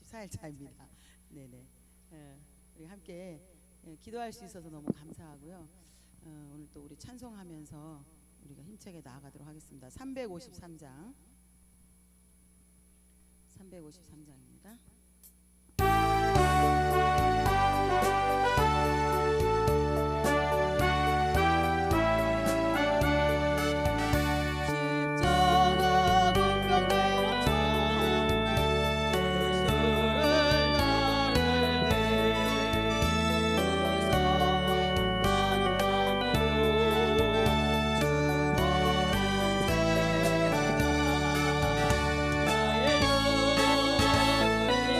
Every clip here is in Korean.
14일차입니다. 네네. 우리 함께 기도할 수 있어서 너무 감사하고요. 오늘 또 우리 찬송하면서 우리가 힘차게 나아가도록 하겠습니다. 353장 353장입니다. 나의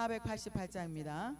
488장입니다.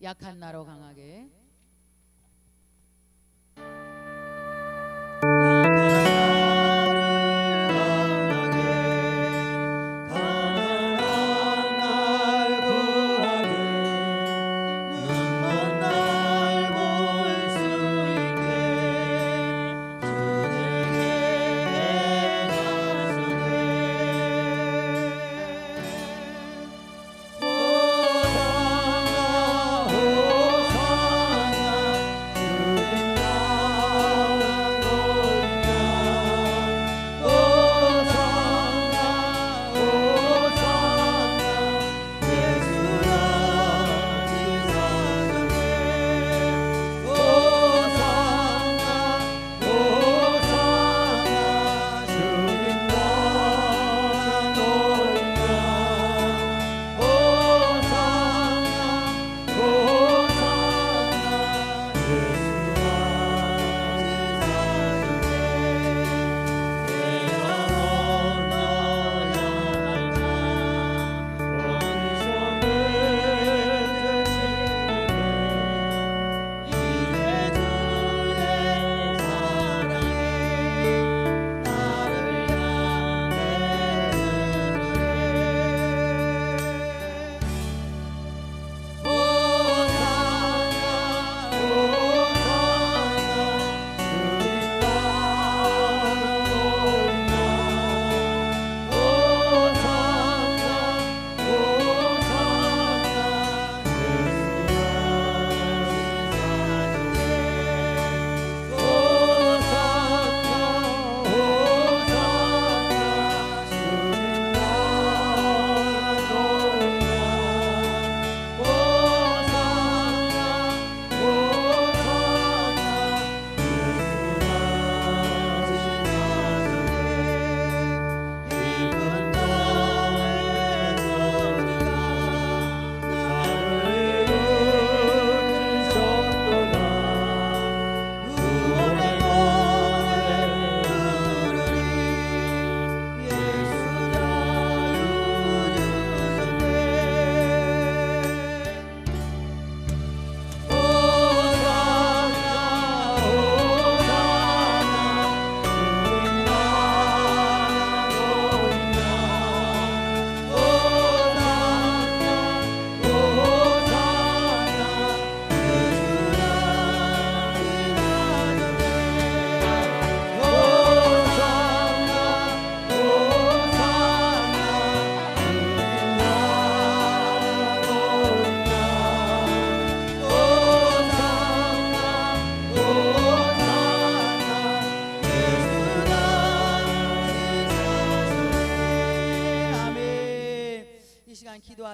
약한 나로 강하게. 호상아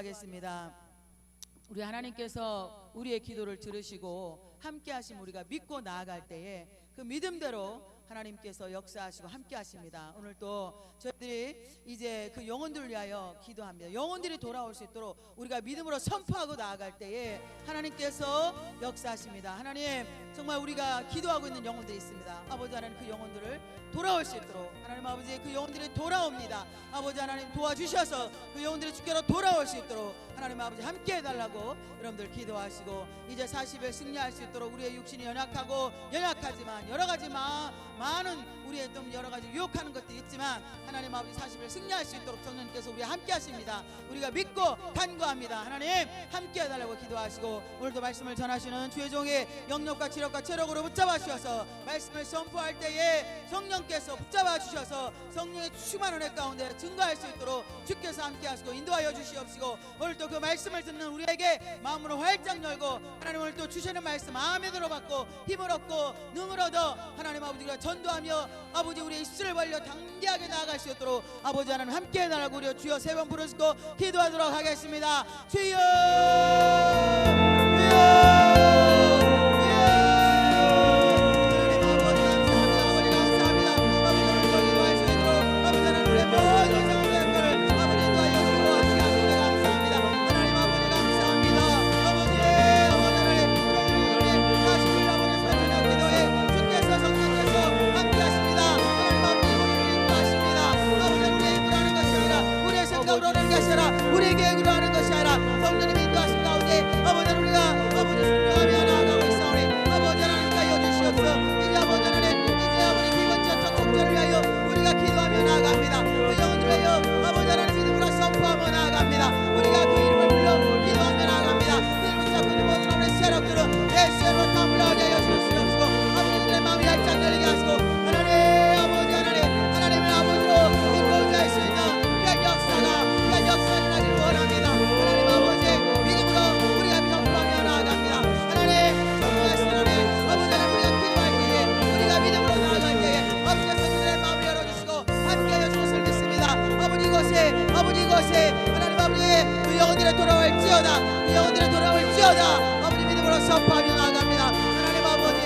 기도하겠습니다. 우리 하나님께서 우리의 기도를 들으시고 함께하심 우리가 믿고 나아갈 때에 그 믿음대로 하나님께서 역사하시고 함께 하십니다. 오늘 또 저희들이 이제 그 영혼들을 위하여 기도합니다. 영혼들이 돌아올 수 있도록 우리가 믿음으로 선포하고 나아갈 때에 하나님께서 역사하십니다. 하나님, 정말 우리가 기도하고 있는 영혼들이 있습니다. 아버지 하나님, 그 영혼들을 돌아올 수 있도록 하나님 아버지, 그 영혼들이 돌아옵니다. 아버지 하나님 도와주셔서 그 영혼들이 주께로 돌아올 수 있도록 하나님 아버지 함께 해달라고 여러분들 기도하시고, 이제 40일 승리할 수 있도록 우리의 육신이 연약하지만 여러 가지 많은 우리의 좀 여러 가지 유혹하는 것도 있지만 하나님 아버지 40일 승리할 수 있도록 성령님께서 우리 함께 하십니다. 우리가 믿고 간구합니다. 하나님 함께 해달라고 기도하시고, 오늘도 말씀을 전하시는 주의 종의 영력과 지력과 체력으로 붙잡아 주셔서 말씀을 선포할 때에 성령께서 붙잡아 주셔서 성령의 충만한 은혜 가운데 증거할 수 있도록 주께서 함께 하시고 인도하여 주시옵시고, 오늘 또 그 말씀을 듣는 우리에게 마음으로 활짝 열고 하나님 오늘 또 주시는 말씀 아멘으로 받고 힘을 얻고 능을 얻어 하나님 아버지가 전도하며 아버지 우리의 입술을 벌려 당대하게 나아갈 수 있도록 아버지 하나님 함께 해달라고 우리 주여 세 번 부르시고 기도하도록 하겠습니다. 주여, 우리의 계획으로 하는 것이 아니라 성령님이 인도하신 가운데 아버지 우리가 아버지 순종하며 나아가고 있사오니 아버지 하나님 하여 주시옵소서. 이제 아버지 하나님, 이제 아버지 비번째 첫 축제를 위하여 우리가 기도하며 나아갑니다. 그 영혼을 위하여 아버지 하나님 믿음으로 선포하며 나아갑니다. 우리가 그 이름을 불러 기도하며 나아갑니다. 그 이름을 잡고 있는 모든 우리 세력들은 예수로 다 물러가게 하여 주시옵소서. 아버지들의 마음이 활짝 열리게 하시고 하나님 아버지 하나님의 아버지로 인도자 할 수 있는 역사가 나기를 원합니다. 하나님 아버지 믿음으로 우리가 선포하며 나아갑니다. 하나님 전능하신 하나님 아버지 하나님, 우리가 기도할 때에 우리가 믿음으로 나아갈 때에 아버지께서 그들의 마음을 열어주시고 함께하여 주실 것을 믿습니다. 아버지 이곳에 하나님 아버지 그 영혼들이 돌아올지어다, 그 영혼들이 돌아올지어다 아버지 믿음으로 선포하며 나아갑니다. 하나님 아버지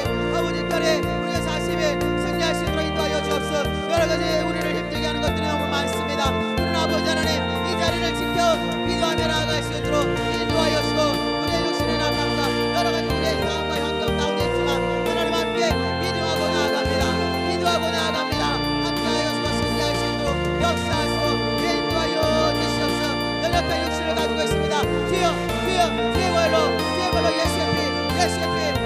편에 우리가 40일 승리할 수 있도록 인도하여 주옵소서. 여러 가지 우리를 힘들게 하는 것들이 너무 많습니다. 그러나 아버지 하나님 이 자리를 지켜 기도하며 나아갈 수 있도록 인도하여 주시고, 우리의 육신의 낙함과 여러 가지 우리의 상황과 환경 가운데 있지만 하나님 함께 기도하고 나아갑니다. 함께하여 주시고 승리할 수 있도록 역사하시고 인도하여 주시옵소서. 연약한 육신을 가지고 있습니다. 주의 벌로 예수의 피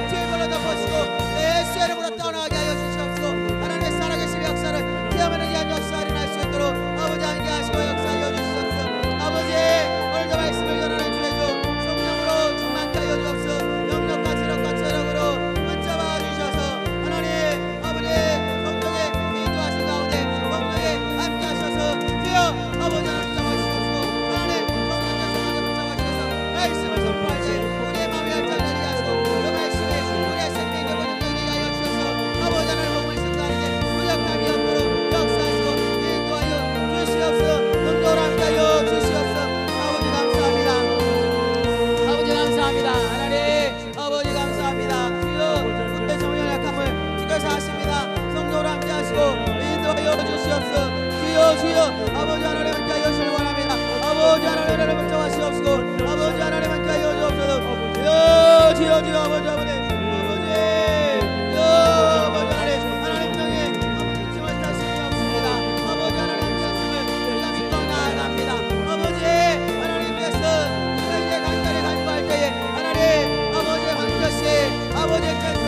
주의 벌로 덮어주시고 예수의 이름으로 떠나게 하여 주시옵소서. 하나님의 살아계신 역사를 기억하는 이한 역사를 일어날 수 있도록 아버지 함께 하시고 역사하여 주시옵소서. 아버지 오늘도 말씀을 전하는 주의 종 성령으로 충만케 하여 주옵소서. 영력과 지력과 체력으로 붙잡아 주셔서 하나님 아버지 성령의 인도하신 가운데 성령에 함께 하셔서 주여 아버지 하나님 붙잡아 주시옵소서. 하나님 성령께서 하나님 붙잡아 주셔서 말씀을 선포할 때 우리의 마음이 활짝 열리게 하시고 그 말씀이 우리의 생명의 능력이 되게 하여 주셔서 아버지 하나님 몸을 승리하는데 무력함이 없도록 역사하시고 인도하여 주시옵소서. 능력을 함께 하여 주시옵소서. 아버지 감사합니다. 하나님 아버지 감사합니다. 주여 우리의 정령 약함을 지켜서 하십니다. 성령으로 함께 하시고 인도하여 주시옵소서. 주여 아버지 하나님 함께 하여 주시길 원합니다. 아버지 하나님을 붙잡아주시옵시고 아버지 하나님 함께 하여 주옵소서. 주여 아버지 하나님 중에 아버지 힘을 다심이 없습니다. 아버지 하나님 말씀을 우리가 믿고 나아갑니다. 아버지 하나님께서 우리에게 간절히 간구할 때에 하나님 아버지 반드시 아버지께서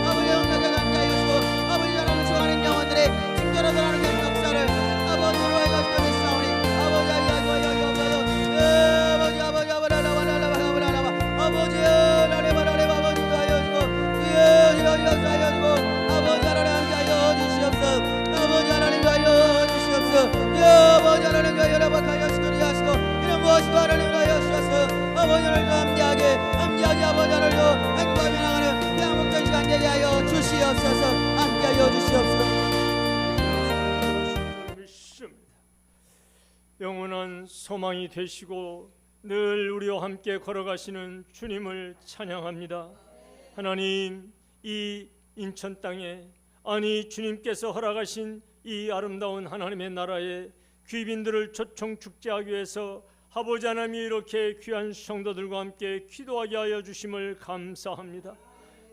아버지 영역에 함께하여 주시고 아버지 하나님 좋아하는 영혼들의 직결로 들어가는 역사를 아버지로 해가지고 있사오니 아버지 아버지 하나님 연합하여 주시고 이런 무엇이고 하나님 하여 주셔서 아버지 하나님과 함께하게 아버지 하나님과 행복하며 나가는 그 행복한 시간 되게 하여 주시옵소서. 함께하여 주시옵소서. 영원한 소망이 되시고 늘 우리와 함께 걸어가시는 주님을 찬양합니다. 하나님, 이 인천 땅에, 아니 주님께서 허락하신 이 아름다운 하나님의 나라에 귀빈들을 초청 축제하기 위해서 아버지 하나님이 이렇게 귀한 성도들과 함께 기도하게 하여 주심을 감사합니다.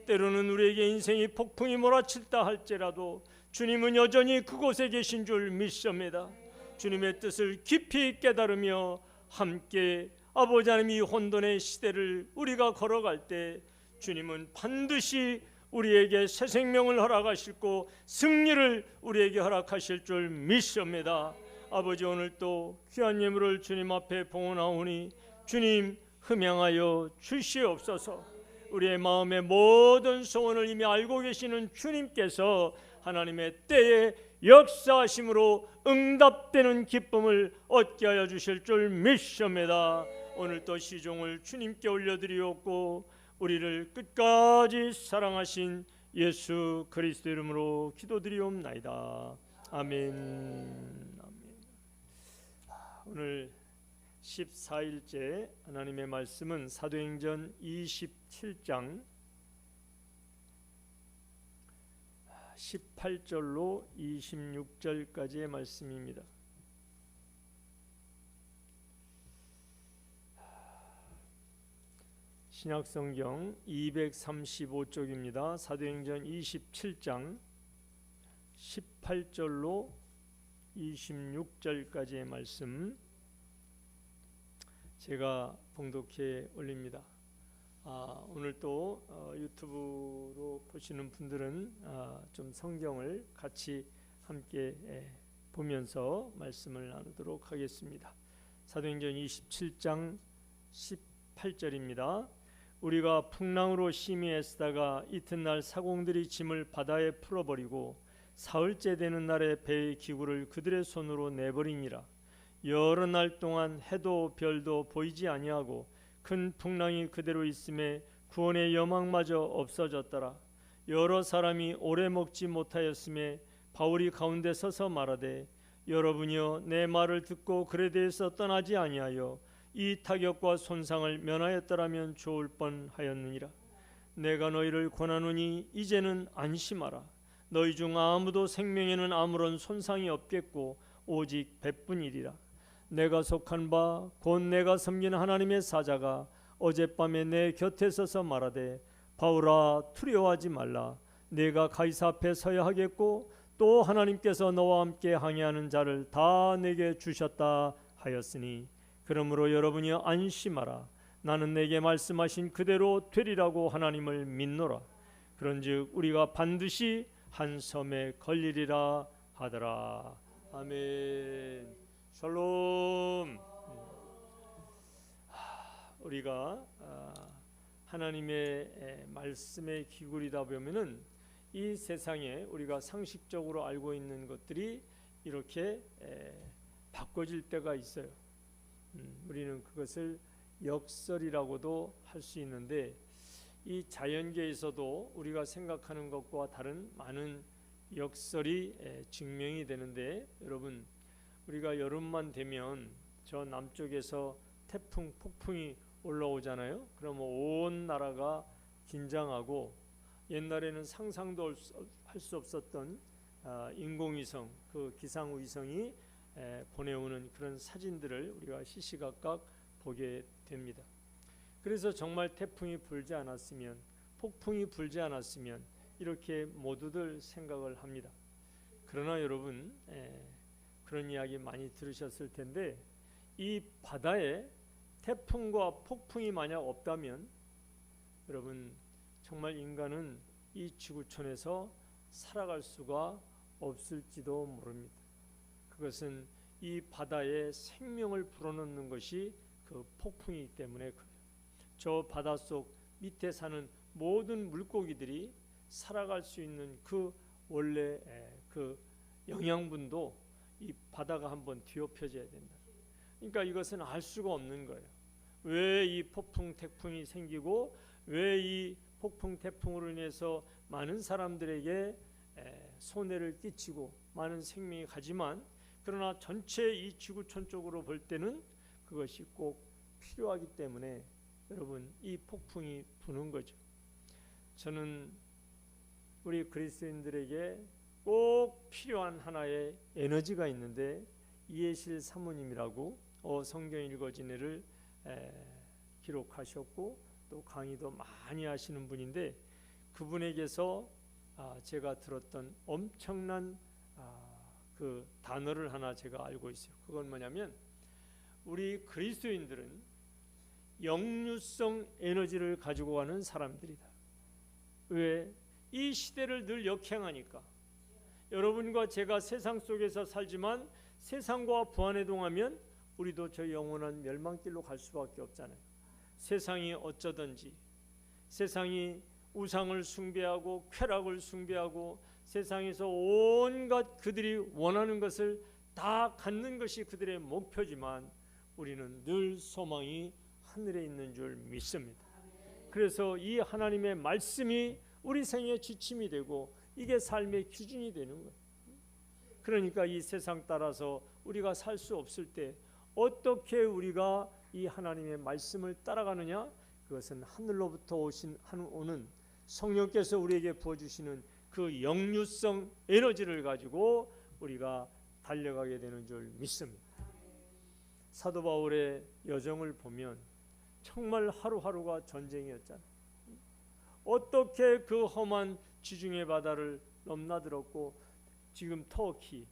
때로는 우리에게 인생이 폭풍이 몰아칠다 할지라도 주님은 여전히 그곳에 계신 줄 믿습니다. 주님의 뜻을 깊이 깨달으며 함께 아버지 하나님 이 혼돈의 시대를 우리가 걸어갈 때 주님은 반드시 우리에게 새 생명을 허락하시고 승리를 우리에게 허락하실 줄 믿습니다. 아버지, 오늘 또 귀한 예물을 주님 앞에 봉헌하오니 주님 흠양하여 주시옵소서. 우리의 마음의 모든 소원을 이미 알고 계시는 주님께서 하나님의 때에 역사하심으로 응답되는 기쁨을 얻게 하여 주실 줄 믿습니다. 오늘 또 시종을 주님께 올려드리옵고 우리를 끝까지 사랑하신 예수 그리스도 이름으로 기도드리옵나이다. 아멘. 오늘 14일째 하나님의 말씀은 사도행전 27장 18절로 26절까지의 말씀입니다. 신약성경 235쪽입니다. 사도행전 27장 18절로 26절까지의 말씀 제가 봉독해 올립니다. 오늘 또 유튜브로 보시는 분들은 좀 성경을 같이 함께 보면서 말씀을 나누도록 하겠습니다. 사도행전 27장 18절입니다. 우리가 풍랑으로 심히 애쓰다가 이튿날 사공들이 짐을 바다에 풀어버리고 사흘째 되는 날에 배의 기구를 그들의 손으로 내버리니라. 여러 날 동안 해도 별도 보이지 아니하고 큰 풍랑이 그대로 있음에 구원의 여망마저 없어졌더라. 여러 사람이 오래 먹지 못하였음에 바울이 가운데 서서 말하되 여러분이여 내 말을 듣고 그에 대해서 떠나지 아니하여 이 타격과 손상을 면하였더라면 좋을 뻔하였느니라. 내가 너희를 권하노니 이제는 안심하라. 너희 중 아무도 생명에는 아무런 손상이 없겠고 오직 배뿐이리라. 내가 속한 바 곧 내가 섬기는 하나님의 사자가 어젯밤에 내 곁에 서서 말하되 바울아 두려워하지 말라. 내가 가이사 앞에 서야 하겠고 또 하나님께서 너와 함께 항해하는 자를 다 내게 주셨다 하였으니 그러므로 여러분이 안심하라. 나는 내게 말씀하신 그대로 되리라고 하나님을 믿노라. 그런즉 우리가 반드시 한 섬에 걸리리라 하더라. 아멘. 샬롬. 우리가 하나님의 말씀에 기울이다 보면은 이 세상에 우리가 상식적으로 알고 있는 것들이 이렇게 바꿔질 때가 있어요. 우리는 그것을 역설이라고도 할 수 있는데 이 자연계에서도 우리가 생각하는 것과 다른 많은 역설이 증명이 되는데 여러분 우리가 여름만 되면 저 남쪽에서 태풍, 폭풍이 올라오잖아요. 그러면 온 나라가 긴장하고 옛날에는 상상도 할 수 없었던 인공위성, 그 기상위성이 보내오는 그런 사진들을 우리가 시시각각 보게 됩니다. 그래서 정말 태풍이 불지 않았으면, 폭풍이 불지 않았으면 이렇게 모두들 생각을 합니다. 그러나 여러분 그런 이야기 많이 들으셨을 텐데 이 바다에 태풍과 폭풍이 만약 없다면 여러분 정말 인간은 이 지구촌에서 살아갈 수가 없을지도 모릅니다. 그것은 이 바다에 생명을 불어넣는 것이 그 폭풍이기 때문에 그래요. 저 바닷속 밑에 사는 모든 물고기들이 살아갈 수 있는 그 원래 그 영양분도 이 바다가 한번 뒤엎여져야 된다. 그러니까 이것은 알 수가 없는 거예요. 왜 이 폭풍 태풍이 생기고 왜 이 폭풍 태풍으로 인해서 많은 사람들에게 손해를 끼치고 많은 생명이 가지만 그러나 전체 이 지구촌 쪽으로 볼 때는 그것이 꼭 필요하기 때문에 여러분 이 폭풍이 부는 거죠. 저는 우리 그리스도인들에게 꼭 필요한 하나의 에너지가 있는데 이해실 사모님이라고 성경 읽어지네를 기록하셨고 또 강의도 많이 하시는 분인데 그분에게서 제가 들었던 엄청난 그 단어를 하나 제가 알고 있어요. 그건 뭐냐면 우리 그리스도인들은 역류성 에너지를 가지고 가는 사람들이다. 왜? 이 시대를 늘 역행하니까. 여러분과 제가 세상 속에서 살지만 세상과 부안해동하면 우리도 저 영원한 멸망길로 갈 수밖에 없잖아요. 세상이 어쩌든지 세상이 우상을 숭배하고 쾌락을 숭배하고 세상에서 온갖 그들이 원하는 것을 다 갖는 것이 그들의 목표지만 우리는 늘 소망이 하늘에 있는 줄 믿습니다. 그래서 이 하나님의 말씀이 우리 생의 지침이 되고 이게 삶의 기준이 되는 거예요. 그러니까 이 세상 따라서 우리가 살 수 없을 때 어떻게 우리가 이 하나님의 말씀을 따라가느냐? 그것은 하늘로부터 오는 성령께서 우리에게 부어주시는 그 역류성 에너지를 가지고 우리가 달려가게 되는 줄 믿습니다. 사도 바울의 여정을 보면 정말 하루하루가 전쟁이었잖아요. 어떻게 그 험한 지중해 바다를 넘나들었고 지금 터키,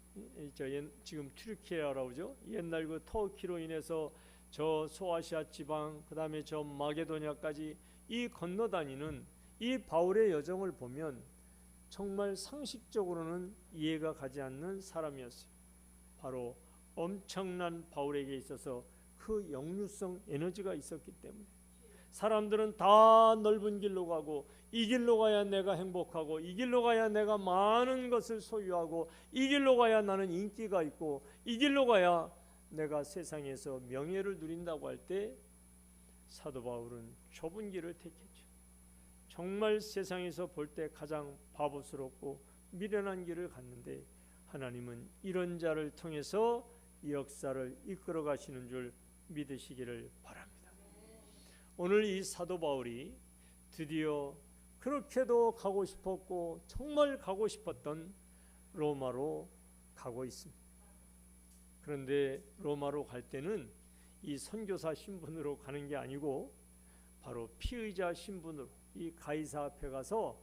지금 튀르키예라고 그러죠. 옛날 그 터키로 인해서 저 소아시아 지방, 그 다음에 저 마게도냐까지 이 건너다니는 이 바울의 여정을 보면 정말 상식적으로는 이해가 가지 않는 사람이었어요. 바로 엄청난 바울에게 있어서 그 역류성 에너지가 있었기 때문에 사람들은 다 넓은 길로 가고 이 길로 가야 내가 행복하고 이 길로 가야 내가 많은 것을 소유하고 이 길로 가야 나는 인기가 있고 이 길로 가야 내가 세상에서 명예를 누린다고 할 때 사도 바울은 좁은 길을 택했죠. 정말 세상에서 볼 때 가장 바보스럽고 미련한 길을 갔는데 하나님은 이런 자를 통해서 이 역사를 이끌어 가시는 줄 믿으시기를 바랍니다. 오늘 이 사도 바울이 드디어 그렇게도 가고 싶었고 정말 가고 싶었던 로마로 가고 있습니다. 그런데 로마로 갈 때는 이 선교사 신분으로 가는 게 아니고 바로 피의자 신분으로 이 가이사 앞에 가서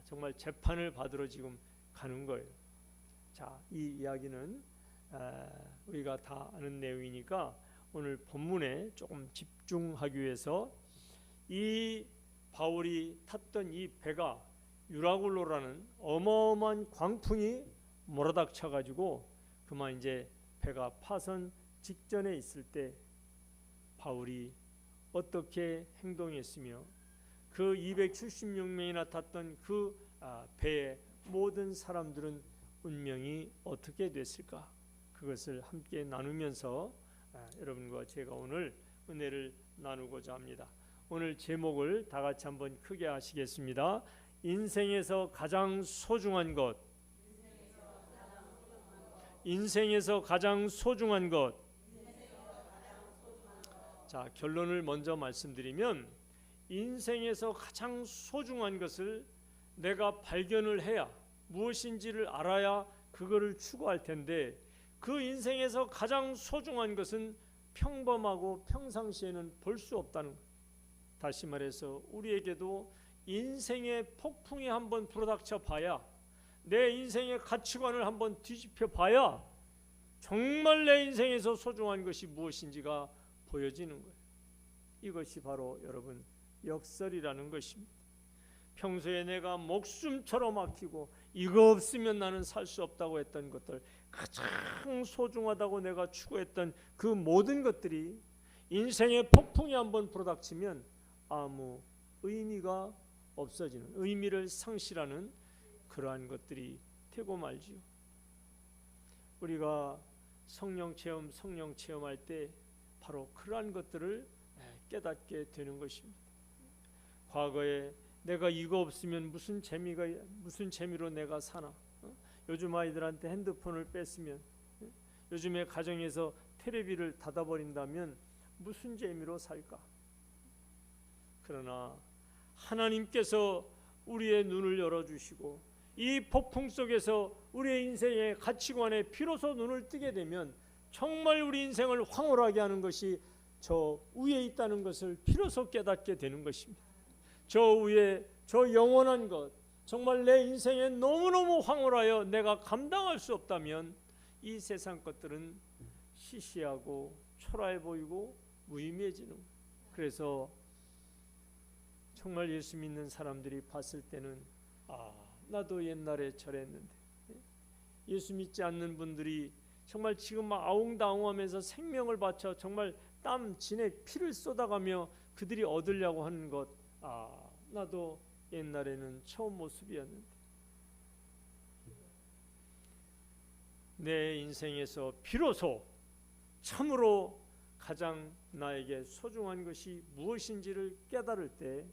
정말 재판을 받으러 지금 가는 거예요. 자, 이 이야기는 우리가 다 아는 내용이니까 오늘 본문에 조금 집중하기 위해서 이 바울이 탔던 이 배가 유라굴로라는 어마어마한 광풍이 몰아닥쳐 가지고 그만 이제 배가 파선 직전에 있을 때 바울이 어떻게 행동했으며 그 276명이나 탔던 그 배의 모든 사람들은 운명이 어떻게 됐을까? 그것을 함께 나누면서 여러분과 제가 오늘 은혜를 나누고자 합니다. 오늘 제목을 다 같이 한번 크게 하시겠습니다. 인생에서 가장 소중한 것. 인생에서 가장 소중한 것. 자, 결론을 먼저 말씀드리면 인생에서 가장 소중한 것을 내가 발견을 해야 무엇인지를 알아야 그거를 추구할 텐데 그 인생에서 가장 소중한 것은 평범하고 평상시에는 볼 수 없다는 것. 다시 말해서 우리에게도 인생의 폭풍이 한번 불어닥쳐 봐야 내 인생의 가치관을 한번 뒤집혀 봐야 정말 내 인생에서 소중한 것이 무엇인지가 보여지는 거예요. 이것이 바로 여러분 역설이라는 것입니다. 평소에 내가 목숨처럼 아끼고 이거 없으면 나는 살 수 없다고 했던 것들, 가장 소중하다고 내가 추구했던 그 모든 것들이 인생의 폭풍이 한번 불어닥치면 아무 의미가 없어지는, 의미를 상실하는 그러한 것들이 되고 말지요. 우리가 성령 체험할 때 바로 그러한 것들을 깨닫게 되는 것입니다. 과거에 내가 이거 없으면 무슨 재미로 내가 사나? 요즘 아이들한테 핸드폰을 뺐으면, 요즘에 가정에서 테레비를 닫아버린다면 무슨 재미로 살까? 그러나 하나님께서 우리의 눈을 열어주시고 이 폭풍 속에서 우리의 인생의 가치관에 비로소 눈을 뜨게 되면 정말 우리 인생을 황홀하게 하는 것이 저 위에 있다는 것을 비로소 깨닫게 되는 것입니다. 저 위에 저 영원한 것, 정말 내 인생에 너무너무 황홀하여 내가 감당할 수 없다면 이 세상 것들은 시시하고 초라해 보이고 무의미해지는 거예요. 그래서 정말 예수 믿는 사람들이 봤을 때는 나도 옛날에 저랬는데, 예수 믿지 않는 분들이 정말 지금 막 아웅다웅하면서 생명을 바쳐 정말 땀 진에 피를 쏟아가며 그들이 얻으려고 하는 것, 나도 옛날에는 처음 모습이었는데, 내 인생에서 비로소 참으로 가장 나에게 소중한 것이 무엇인지를 깨달을 때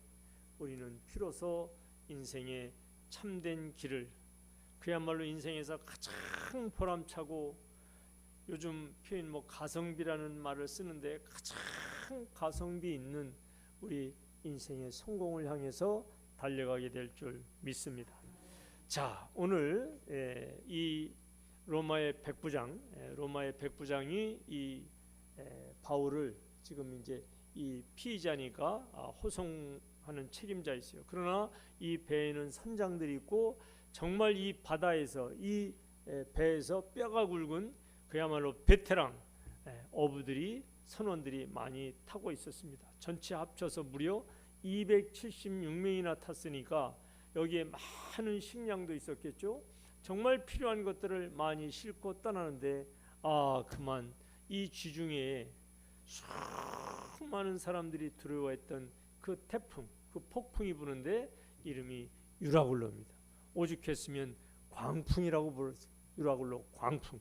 우리는 비로소 인생의 참된 길을, 그야말로 인생에서 가장 보람차고, 요즘 표현 가성비라는 말을 쓰는데 가장 가성비 있는 우리 인생의 성공을 향해서 달려가게 될 줄 믿습니다. 자, 오늘 이 로마의 백부장이 이 바울을 지금 이제 이 피의자니까 호송하는 책임자 있어요. 그러나 이 배에는 선장들이 있고 정말 이 바다에서 이 배에서 뼈가 굵은 그야말로 베테랑 어부들이 선원들이 많이 타고 있었습니다. 전체 합쳐서 무려 276명이나 탔으니까 여기에 많은 식량도 있었겠죠. 정말 필요한 것들을 많이 싣고 떠나는데 그만 이 지중해에 수많은 사람들이 두려워했던 그 태풍, 그 폭풍이 부는데 이름이 유라굴로입니다. 오죽했으면 광풍이라고 불렀어요. 유라굴로 광풍.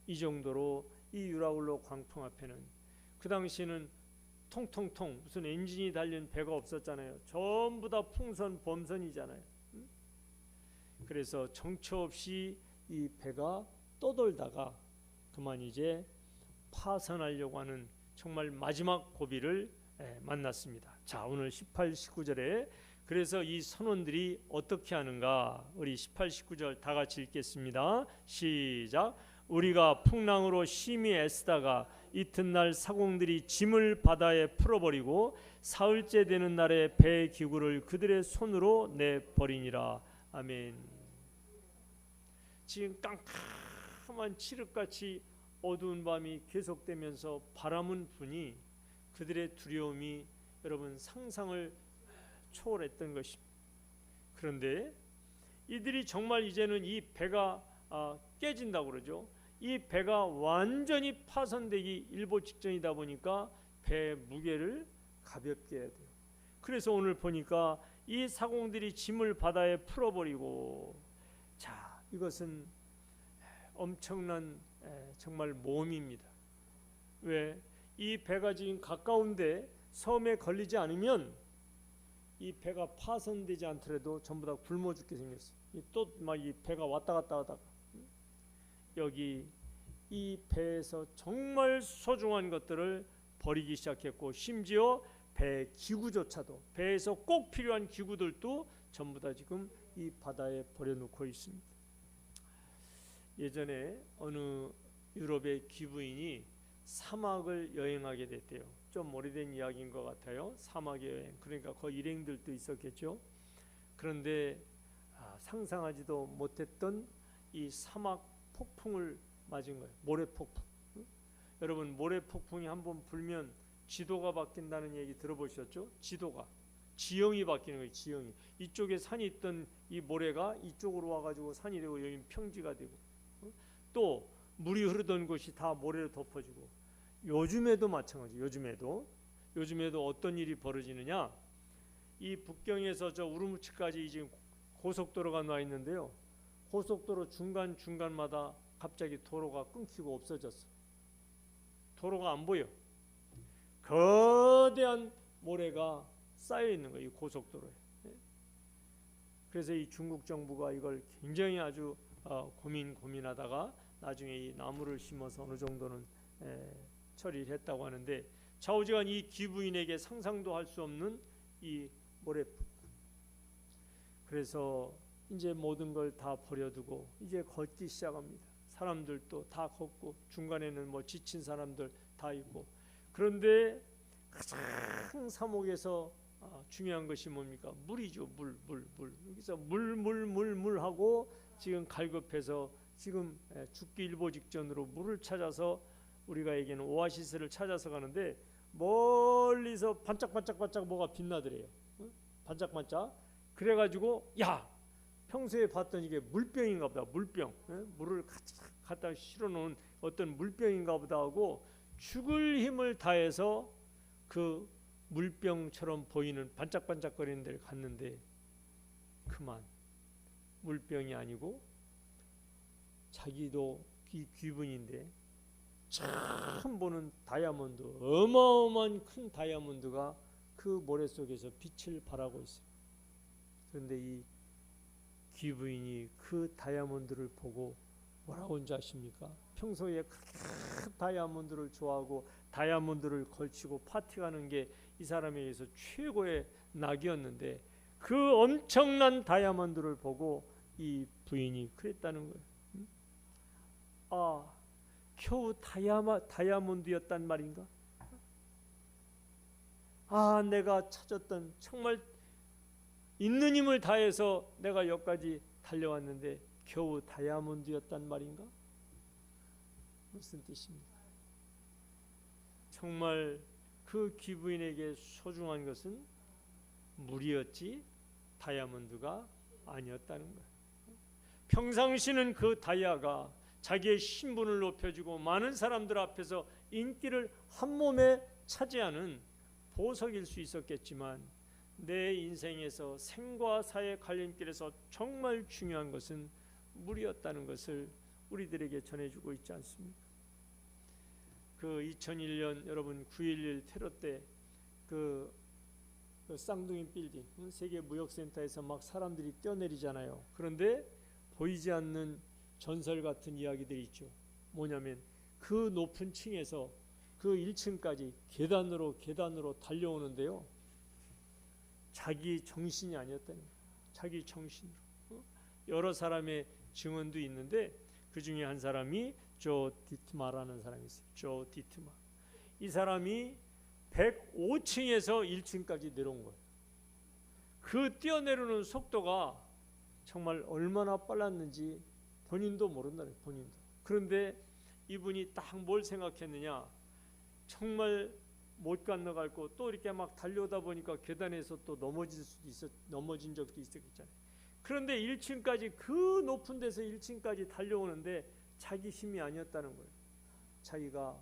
이 정도로 이 유라굴로 광풍 앞에는, 그 당시에는 통통통 무슨 엔진이 달린 배가 없었잖아요. 전부 다 풍선 범선이잖아요. 그래서 정처 없이 이 배가 떠돌다가 그만 이제 파선하려고 하는 정말 마지막 고비를 만났습니다. 자, 오늘 18, 19절에 그래서 이 선원들이 어떻게 하는가, 우리 18, 19절 다 같이 읽겠습니다. 시작. 우리가 풍랑으로 심히 애쓰다가 이튿날 사공들이 짐을 바다에 풀어버리고 사흘째 되는 날에 배의 기구를 그들의 손으로 내버리니라. 아멘. 지금 깜깜한 칠흑같이 어두운 밤이 계속되면서 바람은 부니 그들의 두려움이 여러분 상상을 초월했던 것입니다. 그런데 이들이 정말 이제는 이 배가 깨진다고 그러죠. 이 배가 완전히 파손되기 일보 직전이다 보니까 배의 무게를 가볍게 해야 돼요. 그래서 오늘 보니까 이 사공들이 짐을 바다에 풀어버리고, 자, 이것은 엄청난 정말 모험입니다. 왜? 이 배가 지금 가까운데 섬에 걸리지 않으면 이 배가 파손되지 않더라도 전부 다 굶어 죽게 생겼어요. 또 막 이 배가 왔다 갔다 하다가 여기 이 배에서 정말 소중한 것들을 버리기 시작했고, 심지어 배 기구조차도, 배에서 꼭 필요한 기구들도 전부 다 지금 이 바다에 버려놓고 있습니다. 예전에 어느 유럽의 귀부인이 사막을 여행하게 됐대요. 좀 오래된 이야기인 것 같아요. 사막 여행, 그러니까 거기 일행들도 있었겠죠. 그런데 상상하지도 못했던 이 사막 폭풍을 맞은 거예요. 모래폭풍. 여러분, 모래폭풍이 한번 불면 지도가 바뀐다는 얘기 들어보셨죠? 지형이 바뀌는 거예요. 지형이. 이쪽에 산이 있던 이 모래가 이쪽으로 와가지고 산이 되고 여기 평지가 되고, 또 물이 흐르던 곳이 다 모래로 덮어지고, 요즘에도 마찬가지. 요즘에도 어떤 일이 벌어지느냐? 이 북경에서 저 우르무치까지 지금 고속도로가 나 있는데요. 고속도로 중간마다 갑자기 도로가 끊기고 없어졌어. 도로가 안 보여. 거대한 모래가 쌓여 있는 거예요, 이 고속도로에. 그래서 이 중국 정부가 이걸 굉장히 아주 고민하다가 나중에 이 나무를 심어서 어느 정도는 처리를 했다고 하는데 좌우지간 이 귀부인에게 상상도 할 수 없는 이 모래폭. 그래서 이제 모든 걸 다 버려두고 이제 걷기 시작합니다. 사람들도 다 걷고 중간에는 뭐 지친 사람들 다 있고. 그런데 가장 사목에서 중요한 것이 뭡니까? 물이죠. 물. 여기서 물 하고 지금 갈급해서 지금 죽기 일보 직전으로 물을 찾아서 우리가 얘기하는 오아시스를 찾아서 가는데 멀리서 반짝반짝 뭐가 빛나더래요. 반짝반짝. 그래가지고 야, 평소에 봤던 이게 물병인가 보다. 물병. 물을 갖다 실어놓은 어떤 물병인가 보다 하고 죽을 힘을 다해서 그 물병처럼 보이는 반짝반짝거리는 데를 갔는데 그만 물병이 아니고 자기도 귀분인데 처음 보는 다이아몬드, 어마어마한 큰 다이아몬드가 그 모래 속에서 빛을 발하고 있어요. 그런데 이 귀부인이 그 다이아몬드를 보고 뭐라고 한지 아십니까? 평소에 큰 다이아몬드를 좋아하고 다이아몬드를 걸치고 파티 가는 게 이 사람에게서 최고의 낙이었는데 그 엄청난 다이아몬드를 보고 이 부인이 그랬다는 거예요. 아, 겨우 다이아몬드였단 말인가? 아, 내가 찾았던 정말 있는 힘을 다해서 내가 여기까지 달려왔는데 겨우 다이아몬드였단 말인가? 무슨 뜻입니까? 정말 그 귀부인에게 소중한 것은 물이었지 다이아몬드가 아니었다는 거예요. 평상시는 그 다이아가 자기의 신분을 높여주고 많은 사람들 앞에서 인기를 한 몸에 차지하는 보석일 수 있었겠지만 내 인생에서 생과 사의 갈림길에서 정말 중요한 것은 물이었다는 것을 우리들에게 전해주고 있지 않습니까? 그 2001년 여러분 9.11 테러 때 그 쌍둥이 빌딩 세계 무역센터에서 막 사람들이 뛰어내리잖아요. 그런데 보이지 않는 전설 같은 이야기들이 있죠. 뭐냐면 그 높은 층에서 그 1층까지 계단으로 달려오는데요. 자기 정신이 아니었다는 거예요. 자기 정신으로. 여러 사람의 증언도 있는데 그 중에 한 사람이 조 디트마라는 사람이 있어요. 조 디트마. 이 사람이 105층에서 1층까지 내려온 거예요. 그 뛰어내리는 속도가 정말 얼마나 빨랐는지 본인도 모른다는 거예요. 본인도. 그런데 이분이 딱 뭘 생각했느냐? 정말 못 건너갈 거 또 이렇게 막 달려오다 보니까 계단에서 또 넘어진 적도 있었잖아요. 그런데 1층까지 그 높은 데서 1층까지 달려오는데 자기 힘이 아니었다는 거예요. 자기가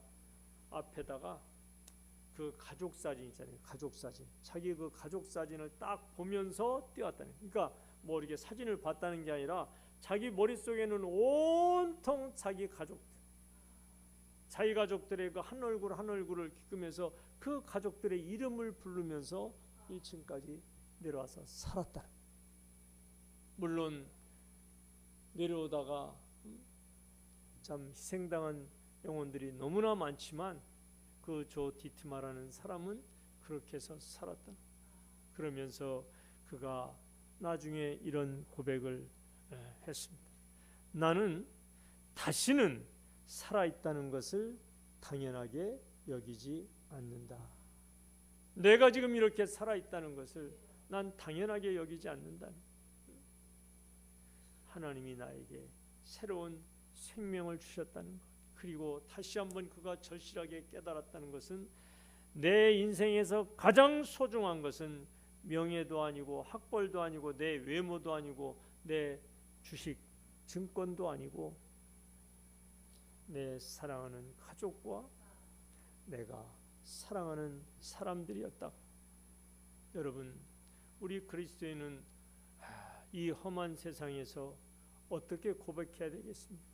앞에다가 그 가족 사진 있잖아요. 가족 사진. 자기 그 가족 사진을 딱 보면서 뛰었다는 거예요. 그러니까 뭐 이렇게 사진을 봤다는 게 아니라 자기 머릿속에는 온통 자기 가족들의 그 한 얼굴을 겪으면서 그 가족들의 이름을 부르면서 1층까지 내려와서 살았다. 물론 내려오다가 참 희생당한 영혼들이 너무나 많지만 그 조 디트마라는 사람은 그렇게 해서 살았다. 그러면서 그가 나중에 이런 고백을 했습니다. 나는 다시는 살아있다는 것을 당연하게 여기지 않는다. 내가 지금 이렇게 살아있다는 것을 난 당연하게 여기지 않는다. 하나님이 나에게 새로운 생명을 주셨다는 것, 그리고 다시 한번 그가 절실하게 깨달았다는 것은 내 인생에서 가장 소중한 것은 명예도 아니고 학벌도 아니고 내 외모도 아니고 내 주식, 증권도 아니고 내 사랑하는 가족과 내가 사랑하는 사람들이었다. 여러분, 우리 그리스도인은 이 험한 세상에서 어떻게 고백해야 되겠습니까?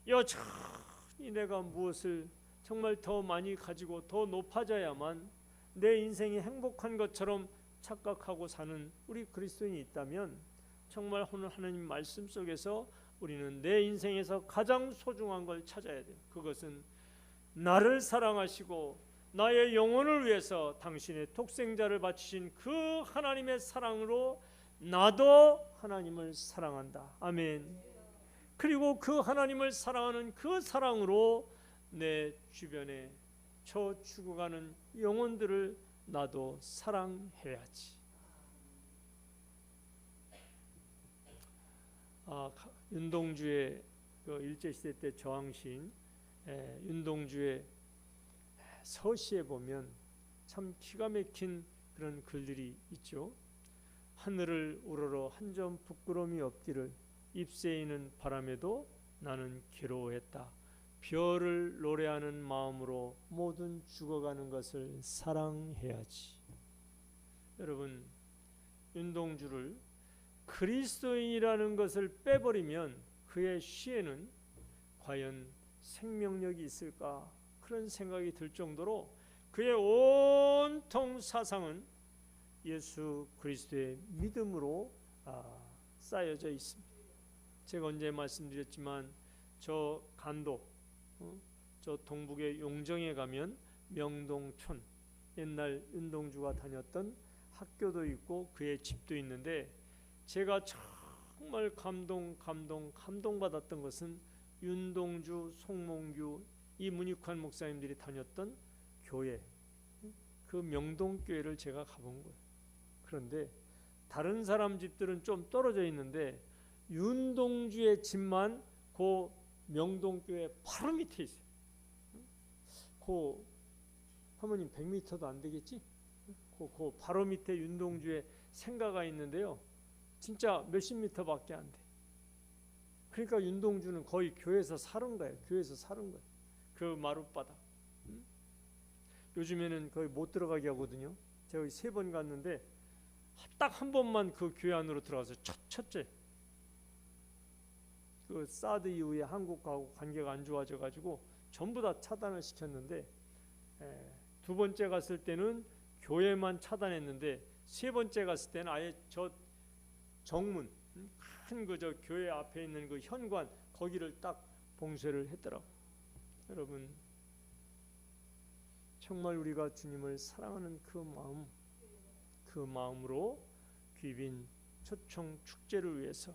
여전히 내가 무엇을 정말 더 많이 가지고 더 높아져야만 내 인생이 행복한 것처럼 착각하고 사는 우리 그리스도인이 있다면 정말 오늘 하나님 말씀 속에서 우리는 내 인생에서 가장 소중한 걸 찾아야 돼요. 그것은 나를 사랑하시고 나의 영혼을 위해서 당신의 독생자를 바치신 그 하나님의 사랑으로 나도 하나님을 사랑한다. 아멘. 그리고 그 하나님을 사랑하는 그 사랑으로 내 주변에 저 죽어가는 영혼들을 나도 사랑해야지. 윤동주의 그 일제시대 때 저항시인 윤동주의 서시에 보면 참 기가 막힌 그런 글들이 있죠. 하늘을 우러러 한 점 부끄러움이 없기를 잎새이는 바람에도 나는 괴로워했다. 별을 노래하는 마음으로 모든 죽어가는 것을 사랑해야지. 여러분, 윤동주를 그리스도인이라는 것을 빼버리면 그의 시에는 과연 생명력이 있을까? 그런 생각이 들 정도로 그의 온통 사상은 예수 그리스도의 믿음으로 쌓여져 있습니다. 제가 언제 말씀드렸지만 저 간도, 저 동북의 용정에 가면 명동촌, 옛날 윤동주가 다녔던 학교도 있고 그의 집도 있는데, 제가 정말 감동받았던 것은 윤동주, 송몽규, 이 문익환 목사님들이 다녔던 교회, 그 명동교회를 제가 가본 거예요. 그런데 다른 사람 집들은 좀 떨어져 있는데 윤동주의 집만 그 명동교회 바로 밑에 있어요. 그 사모님 100m도 안 되겠지? 그 바로 밑에 윤동주의 생가가 있는데요, 진짜 몇십 미터밖에 안 돼. 그러니까 윤동주는 거의 교회에서 사는 거예요. 교회에서 사는 거예요. 그 마룻바닥. 요즘에는 거의 못 들어가게 하거든요. 제가 3번 갔는데 딱 한 번만 그 교회 안으로 들어가서 첫째, 그 사드 이후에 한국하고 관계가 안 좋아져 가지고 전부 다 차단을 시켰는데, 2번째 갔을 때는 교회만 차단했는데 3번째 갔을 때는 아예 저 정문, 큰 그 저 교회 앞에 있는 그 현관, 거기를 딱 봉쇄를 했더라고. 여러분, 정말 우리가 주님을 사랑하는 그 마음으로 귀빈 초청 축제를 위해서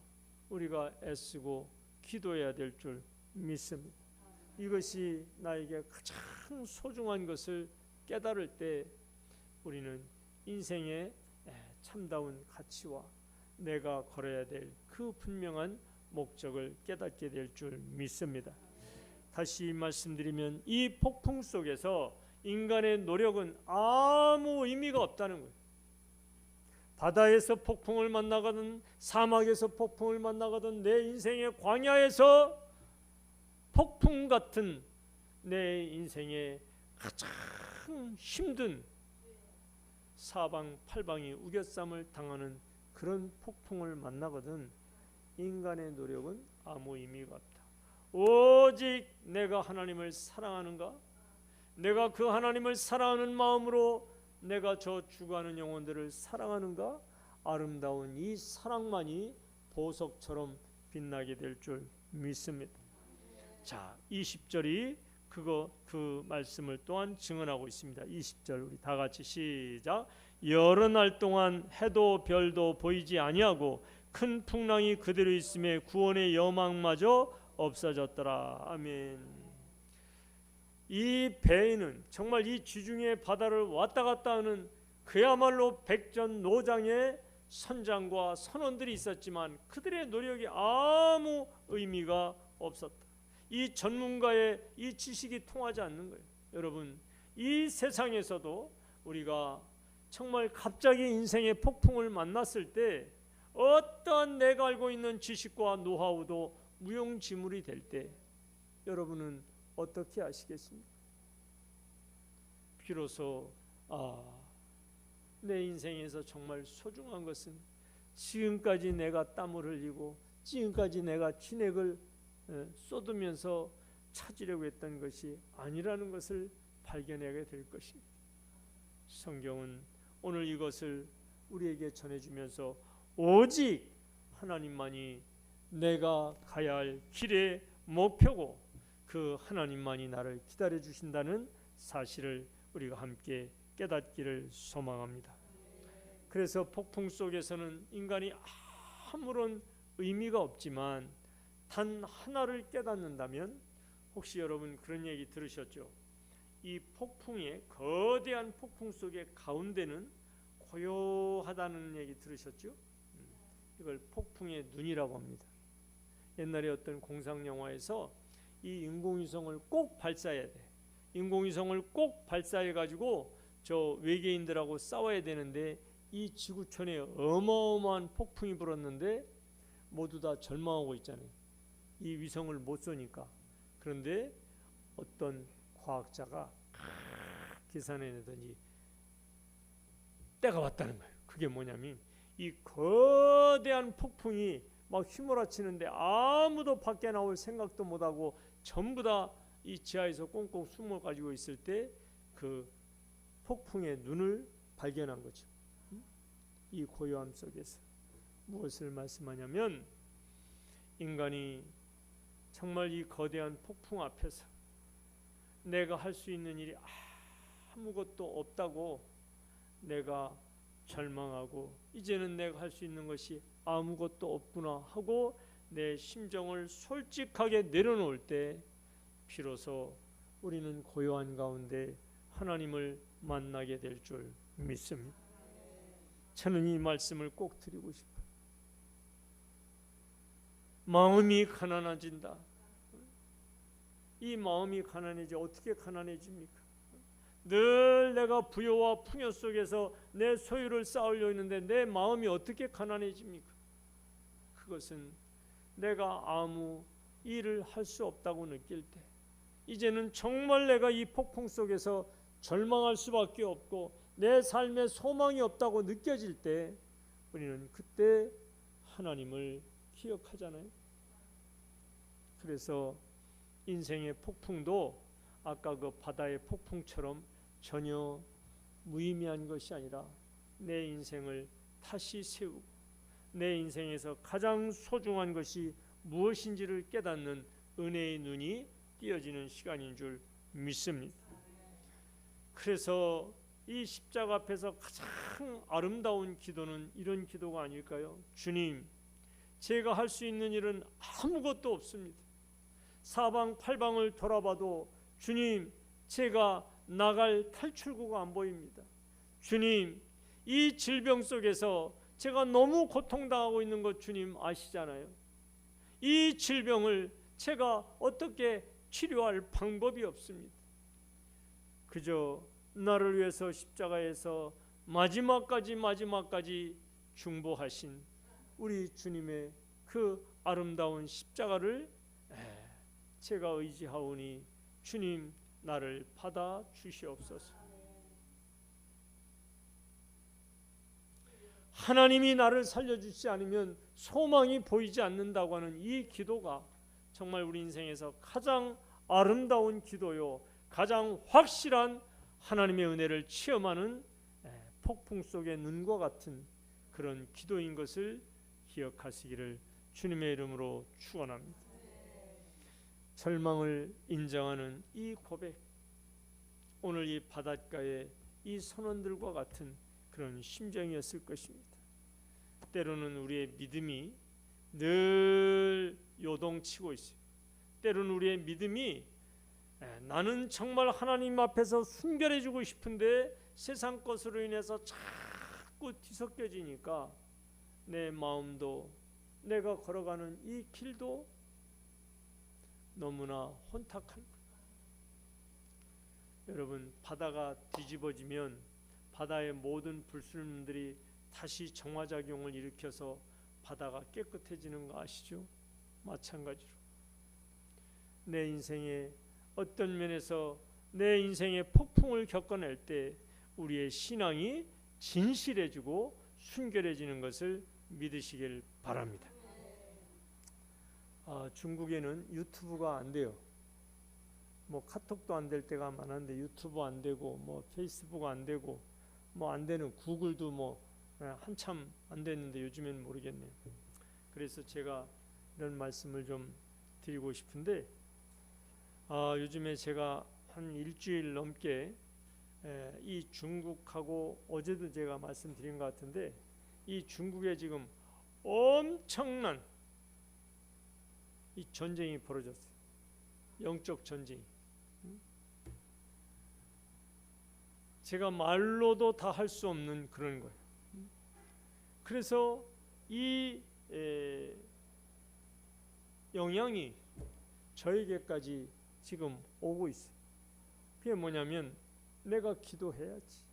우리가 애쓰고 기도해야 될 줄 믿습니다. 이것이 나에게 가장 소중한 것을 깨달을 때 우리는 인생의 참다운 가치와 내가 걸어야 될 그 분명한 목적을 깨닫게 될 줄 믿습니다. 다시 말씀드리면 이 폭풍 속에서 인간의 노력은 아무 의미가 없다는 거예요. 바다에서 폭풍을 만나가든 사막에서 폭풍을 만나가든 내 인생의 광야에서 폭풍 같은 내 인생의 가장 힘든 사방팔방이 우겨쌈을 당하는 그런 폭풍을 만나거든 인간의 노력은 아무 의미가 없다. 오직 내가 하나님을 사랑하는가? 내가 그 하나님을 사랑하는 마음으로 내가 저 죽어가는 영혼들을 사랑하는가? 아름다운 이 사랑만이 보석처럼 빛나게 될 줄 믿습니다. 자, 20절이 그 말씀을 또한 증언하고 있습니다. 20절 우리 다 같이 시작. 여러 날 동안 해도 별도 보이지 아니하고 큰 풍랑이 그대로 있음에 구원의 여망마저 없어졌더라. 아멘. 이 배에는 정말 이 지중해 바다를 왔다 갔다 하는 그야말로 백전노장의 선장과 선원들이 있었지만 그들의 노력이 아무 의미가 없었다. 이 전문가의 이 지식이 통하지 않는 거예요. 여러분, 이 세상에서도 우리가 정말 갑자기 인생의 폭풍을 만났을 때 어떠한 내가 알고 있는 지식과 노하우도 무용지물이 될 때 여러분은 어떻게 하시겠습니까? 비로소 내 인생에서 정말 소중한 것은 지금까지 내가 땀을 흘리고 지금까지 내가 진액을 쏟으면서 찾으려고 했던 것이 아니라는 것을 발견하게 될 것입니다. 성경은 오늘 이것을 우리에게 전해주면서 오직 하나님만이 내가 가야 할 길의 목표고 그 하나님만이 나를 기다려 주신다는 사실을 우리가 함께 깨닫기를 소망합니다. 그래서 폭풍 속에서는 인간이 아무런 의미가 없지만 단 하나를 깨닫는다면, 혹시 여러분 그런 얘기 들으셨죠? 이 폭풍의 거대한 폭풍 속의 가운데는 고요하다는 얘기 들으셨죠? 이걸 폭풍의 눈이라고 합니다. 옛날에 어떤 공상 영화에서 이 인공위성을 꼭 발사해야 돼. 인공위성을 꼭 발사해 가지고 저 외계인들하고 싸워야 되는데 이 지구촌에 어마어마한 폭풍이 불었는데 모두 다 절망하고 있잖아요. 이 위성을 못 쏘니까. 그런데 어떤 과학자가 계산해내더니 때가 왔다는 거예요. 그게 뭐냐면 이 거대한 폭풍이 막 휘몰아치는데 아무도 밖에 나올 생각도 못하고 전부 다 이 지하에서 꽁꽁 숨어 가지고 있을 때 그 폭풍의 눈을 발견한 거죠. 이 고요함 속에서 무엇을 말씀하냐면, 인간이 정말 이 거대한 폭풍 앞에서 내가 할 수 있는 일이 아무것도 없다고 내가 절망하고 이제는 내가 할 수 있는 것이 아무것도 없구나 하고 내 심정을 솔직하게 내려놓을 때 비로소 우리는 고요한 가운데 하나님을 만나게 될 줄 믿습니다. 저는 이 말씀을 꼭 드리고 싶어요. 마음이 가난해진다. 이 마음이 가난해져 어떻게 가난해집니까? 늘 내가 부요와 풍요 속에서 내 소유를 쌓으려 했는데 내 마음이 어떻게 가난해집니까? 그것은 내가 아무 일을 할 수 없다고 느낄 때, 이제는 정말 내가 이 폭풍 속에서 절망할 수밖에 없고 내 삶에 소망이 없다고 느껴질 때 우리는 그때 하나님을 기억하잖아요. 그래서 인생의 폭풍도 아까 그 바다의 폭풍처럼 전혀 무의미한 것이 아니라 내 인생을 다시 세우고 내 인생에서 가장 소중한 것이 무엇인지를 깨닫는 은혜의 눈이 띄어지는 시간인 줄 믿습니다. 그래서 이 십자가 앞에서 가장 아름다운 기도는 이런 기도가 아닐까요? 주님, 제가 할 수 있는 일은 아무것도 없습니다. 사방팔방을 돌아봐도 주님, 제가 나갈 탈출구가 안 보입니다. 주님, 이 질병 속에서 제가 너무 고통당하고 있는 것 주님 아시잖아요. 이 질병을 제가 어떻게 치료할 방법이 없습니다. 그저 나를 위해서 십자가에서 마지막까지 중보하신 우리 주님의 그 아름다운 십자가를 제가 의지하오니 주님 나를 받아 주시옵소서. 하나님이 나를 살려주지 않으면 소망이 보이지 않는다고 하는 이 기도가 정말 우리 인생에서 가장 아름다운 기도요, 가장 확실한 하나님의 은혜를 체험하는 폭풍 속의 눈과 같은 그런 기도인 것을 기억하시기를 주님의 이름으로 축원합니다. 절망을 인정하는 이 고백, 오늘 이 바닷가의 이 선원들과 같은 그런 심정이었을 것입니다. 때로는 우리의 믿음이 늘 요동치고 있어요. 때로는 우리의 믿음이 나는 정말 하나님 앞에서 순결해지고 싶은데 세상 것으로 인해서 자꾸 뒤섞여지니까 내 마음도 내가 걸어가는 이 길도 너무나 혼탁한 거예요. 여러분, 바다가 뒤집어지면 바다의 모든 불순물들이 다시 정화작용을 일으켜서 바다가 깨끗해지는 거 아시죠? 마찬가지로 내 인생의 어떤 면에서 내 인생의 폭풍을 겪어낼 때 우리의 신앙이 진실해지고 순결해지는 것을 믿으시길 바랍니다. 중국에는 유튜브가 안 돼요. 뭐 카톡도 안 될 때가 많은데 유튜브 안 되고 뭐 페이스북 안 되고 뭐 안 되는 구글도 뭐 한참 안 됐는데 요즘엔 모르겠네요. 그래서 제가 이런 말씀을 좀 드리고 싶은데 요즘에 제가 한 일주일 넘게 이 중국하고 어제도 제가 말씀드린 것 같은데 이 중국에 지금 엄청난 이 전쟁이 벌어졌어요. 영적 전쟁. 제가 말로도 다 할 수 없는 그런 거예요. 그래서 이 영향이 저에게까지 지금 오고 있어요. 그게 뭐냐면 내가 기도해야지.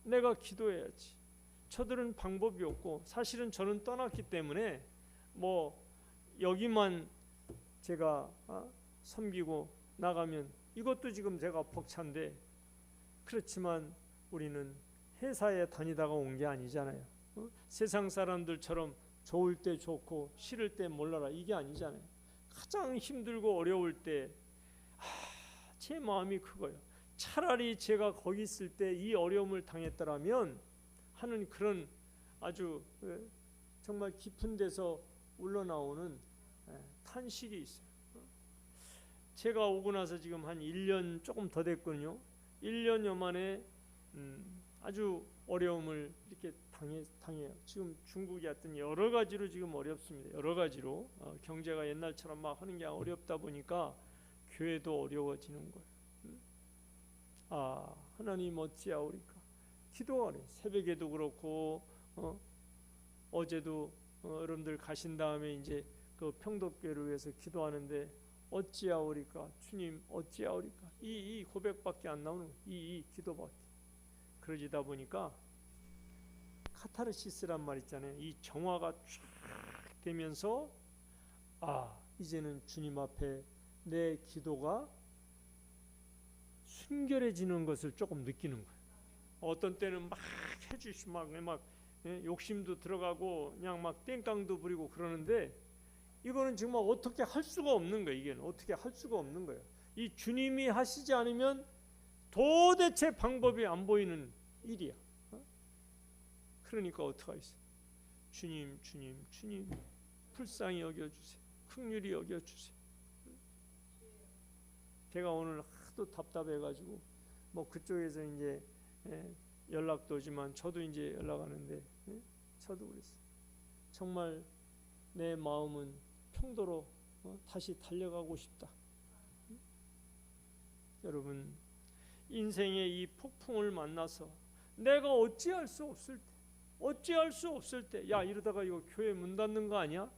내가 기도해야지. 저들은 방법이 없고 사실은 저는 떠났기 때문에 뭐 여기만 제가 섬기고 나가면 이것도 지금 제가 벅찬데 그렇지만 우리는 회사에 다니다가 온 게 아니잖아요. 세상 사람들처럼 좋을 때 좋고 싫을 때 몰라라 이게 아니잖아요. 가장 힘들고 어려울 때 제 마음이 그거예요. 차라리 제가 거기 있을 때 이 어려움을 당했더라면 하는 그런 아주 정말 깊은 데서 우러나오는 탄식이 있어요. 제가 오고 나서 지금 한 1년 조금 더 됐거든요. 1년여 만에 아주 어려움을 이렇게 당해요. 지금 중국이 하여튼 여러 가지로 지금 어렵습니다. 여러 가지로 경제가 옛날처럼 막 하는 게 어렵다 보니까 교회도 어려워지는 거예요. 하나님 어찌하오리까. 기도하래. 새벽에도 그렇고 어제도 여러분들 가신 다음에 이제 그 평덕교회를 위해서 기도하는데 어찌하오리까 주님 어찌하오리까 이 고백밖에 안 나오는 이 기도밖에. 그러지다 보니까 카타르시스란 말 있잖아요. 이 정화가 쫙 되면서 이제는 주님 앞에 내 기도가 순결해지는 것을 조금 느끼는 거예요. 어떤 때는 막 해주시면 막 욕심도 들어가고 그냥 막 땡깡도 부리고 그러는데 이거는 정말 어떻게 할 수가 없는 거예요. 이게 어떻게 할 수가 없는 거예요. 이 주님이 하시지 않으면 도대체 방법이 안 보이는 일이야. 그러니까 어떡하겠어요. 주님 불쌍히 여겨주세요. 긍휼히 여겨주세요. 제가 오늘 하도 답답해가지고 뭐 그쪽에서 이제 연락도 오지만 저도 이제 연락하는데 저도 그랬어요. 정말 내 마음은 평도로 다시 달려가고 싶다. 여러분 인생의 이 폭풍을 만나서 내가 어찌할 수 없을 때 야 이러다가 이거 교회 문 닫는 거 아니야?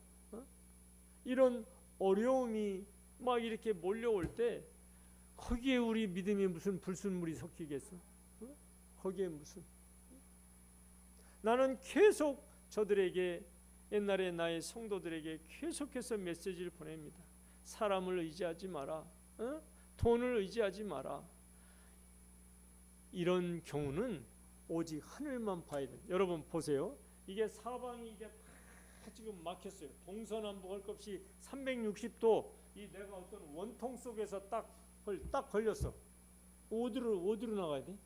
이런 어려움이 막 이렇게 몰려올 때 거기에 우리 믿음이 무슨 불순물이 섞이겠어? 거기에 무슨 나는 계속 저들에게 옛날에 나의 성도들에게 계속해서 메시지를 보냅니다. 사람을 의지하지 마라. 돈을 의지하지 마라. 이런 경우는 오직 하늘만 봐야 돼. 여러분 보세요. 이게 사방이 이게 다 지금 막혔어요. 동서남북 할 것 없이 360도 이 내가 어떤 원통 속에서 딱 걸렸어. 어디로 나가야 돼?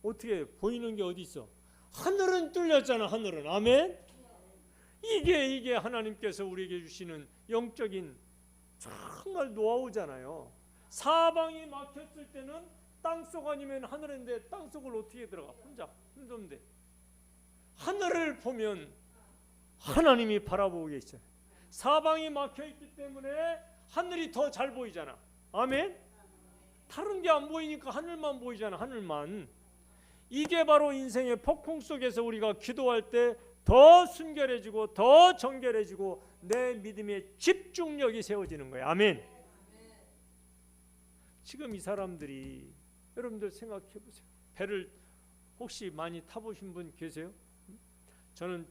어떻게 보이는 게 어디 있어? 하늘은 뚫렸잖아. 하늘은. 아멘. 이게 하나님께서 우리에게 주시는 영적인 정말 노하우잖아요. 사방이 막혔을 때는 땅속 아니면 하늘인데 땅속을 어떻게 들어가? 혼자 힘든데 하늘을 보면 하나님이 바라보고 계시잖아요. 사방이 막혀있기 때문에 하늘이 더 잘 보이잖아. 아멘. 다른 게 안 보이니까 하늘만 보이잖아. 하늘만. 이게 바로 인생의 폭풍 속에서 우리가 기도할 때 더 순결해지고 더 정결해지고 내 믿음의 집중력이 세워지는 거예요. 아멘. 지금 이 사람들이 여러분들 생각해 보세요. 배를 혹시 많이 타보신 분 계세요? 저는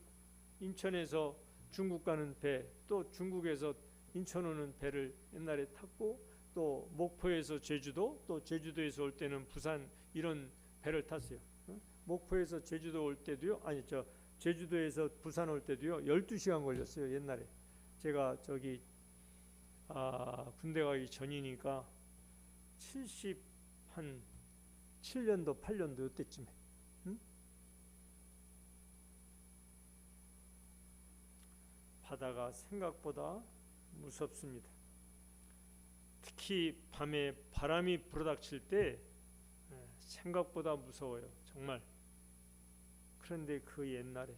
인천에서 중국 가는 배, 또 중국에서 인천 오는 배를 옛날에 탔고 또 목포에서 제주도, 또 제주도에서 올 때는 부산 이런 배를 탔어요. 목포에서 제주도 올 때도요. 제주도에서 부산 올 때도요. 12시간 걸렸어요. 옛날에. 제가 저기 군대 가기 전이니까 7년도 8년도 이때쯤에. 바다가 생각보다 무섭습니다. 특히 밤에 바람이 불어닥칠 때 생각보다 무서워요. 정말. 그런데 그 옛날에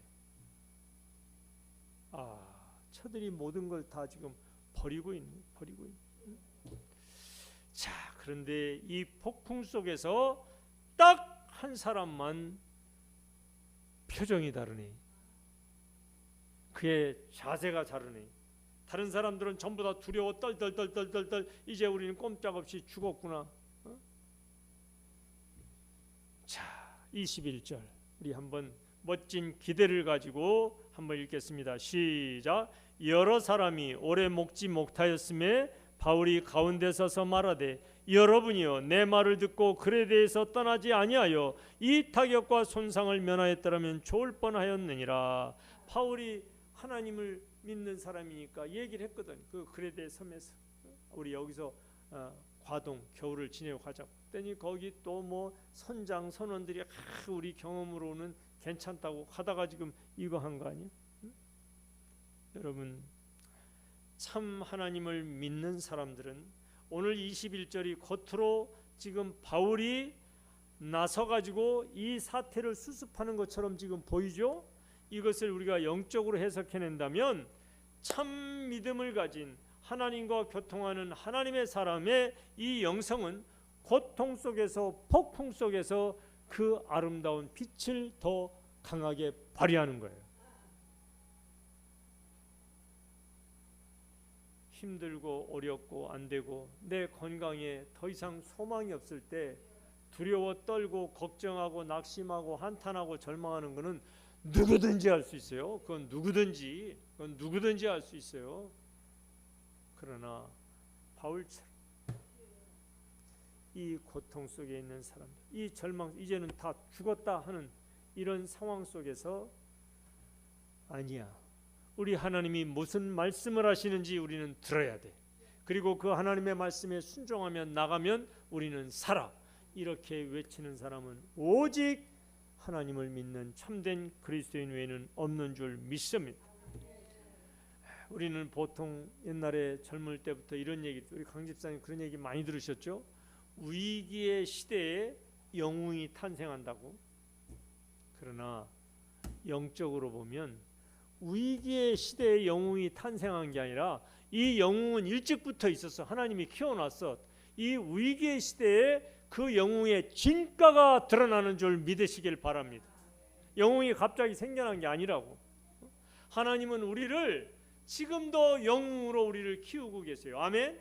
저들이 모든 걸 다 지금 버리고 있는. 자, 그런데 이 폭풍 속에서 딱 한 사람만 표정이 다르네. 그의 자세가 다르네. 다른 사람들은 전부 다 두려워 떨 이제 우리는 꼼짝없이 죽었구나. 자, 21절 우리 한번 멋진 기대를 가지고 한번 읽겠습니다. 시작. 여러 사람이 오래 먹지 못하였음에 바울이 가운데 서서 말하되 여러분이여 내 말을 듣고 글에 대해서 떠나지 아니하여 이 타격과 손상을 면하였더라면 좋을 뻔하였느니라. 바울이 하나님을 믿는 사람이니까 얘기를 했거든. 그 글에 대해 섬에서 우리 여기서 과동 겨울을 지내고 가자고 했더니 거기 또 뭐 선장 선원들이 우리 경험으로는 괜찮다고 하다가 지금 이거 한 거 아니야? 응? 여러분 참 하나님을 믿는 사람들은 오늘 21절이 겉으로 지금 바울이 나서 가지고 이 사태를 수습하는 것처럼 지금 보이죠? 이것을 우리가 영적으로 해석해낸다면 참 믿음을 가진 하나님과 교통하는 하나님의 사람의 이 영성은 고통 속에서 폭풍 속에서 그 아름다운 빛을 더 강하게 발휘하는 거예요. 힘들고 어렵고 안 되고 내 건강에 더 이상 소망이 없을 때 두려워 떨고 걱정하고 낙심하고 한탄하고 절망하는 것은 누구든지 할 수 있어요. 그건 누구든지 할 수 있어요. 그러나 바울처럼 이 고통 속에 있는 사람들, 이 절망, 이제는 다 죽었다 하는 이런 상황 속에서 아니야. 우리 하나님이 무슨 말씀을 하시는지 우리는 들어야 돼. 그리고 그 하나님의 말씀에 순종하면 나가면 우리는 살아. 이렇게 외치는 사람은 오직 하나님을 믿는 참된 그리스도인 외에는 없는 줄 믿습니다. 우리는 보통 옛날에 젊을 때부터 이런 얘기, 우리 강 집사님 그런 얘기 많이 들으셨죠? 위기의 시대에 영웅이 탄생한다고. 그러나 영적으로 보면 위기의 시대에 영웅이 탄생한 게 아니라 이 영웅은 일찍부터 있었어. 하나님이 키워놨어. 이 위기의 시대에 그 영웅의 진가가 드러나는 줄 믿으시길 바랍니다. 영웅이 갑자기 생겨난 게 아니라고. 하나님은 우리를 지금도 영웅으로 우리를 키우고 계세요. 아멘.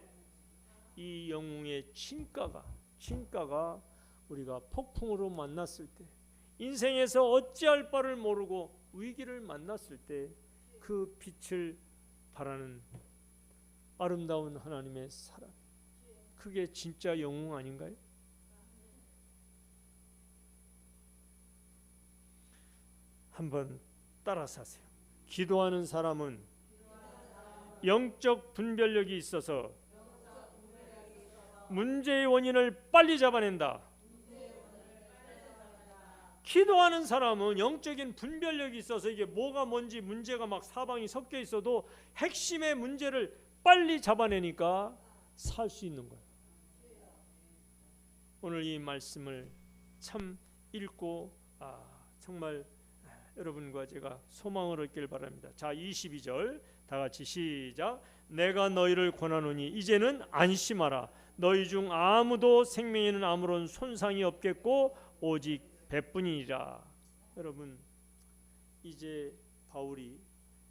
이 영웅의 진가가 우리가 폭풍으로 만났을 때, 인생에서 어찌할 바를 모르고 위기를 만났을 때 그 빛을 발하는 아름다운 하나님의 사랑, 그게 진짜 영웅 아닌가요? 한번 따라서 하세요. 기도하는 사람은 영적 분별력이 있어서 문제의 원인을 빨리 잡아낸다. 기도하는 사람은 영적인 분별력이 있어서 이게 뭐가 뭔지 문제가 막 사방이 섞여 있어도 핵심의 문제를 빨리 잡아내니까 살 수 있는 거예요. 오늘 이 말씀을 참 읽고 정말 여러분과 제가 소망을 얻길 바랍니다. 자, 22절 다 같이 시작. 내가 너희를 권하노니 이제는 안심하라. 너희 중 아무도 생명에는 아무런 손상이 없겠고 오직 배뿐이니라. 여러분 이제 바울이